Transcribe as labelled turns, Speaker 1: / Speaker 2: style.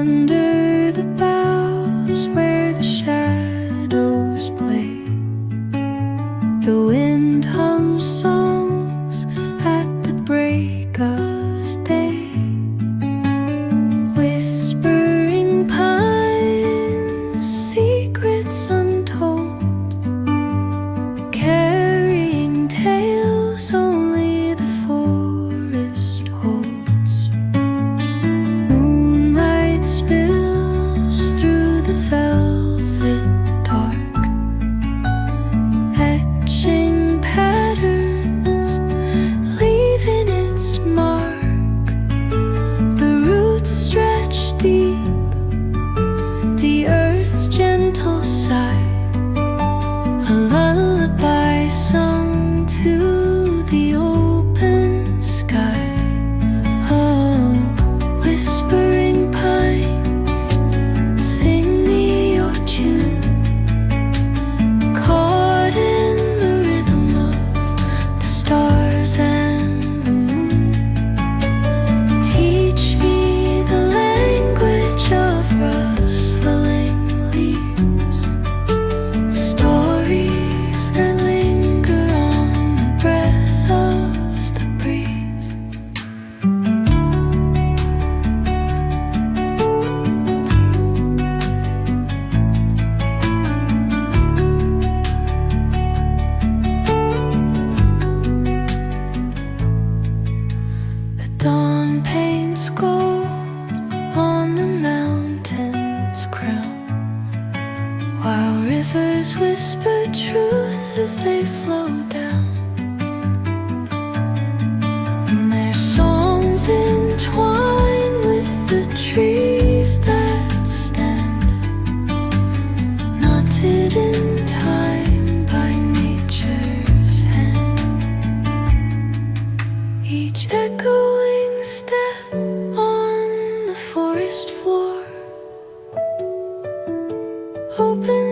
Speaker 1: Under the boughs where the shadows play, the wind hums songs at the break of day. Whispering pines, secrets untold, carrying tales only the forest holds. Moonlight spills through the velvet dark, etching patterns, leaving its mark. The roots stretch deep, the earth's gentle sigh, a lullaby sung to the open sky. Oh, whispering pines, sing me your tune, caught in the rhythm of the stars and the moon. Teach me the language of rustling leaves, stories that linger on the breath of the breeze. The dawn paints gold on the mountain's crown, while rivers whisper truth as they flow down. And their songs entwine with the trees that stand, knotted in time by nature's hand. Each echoing step on the forest floor, open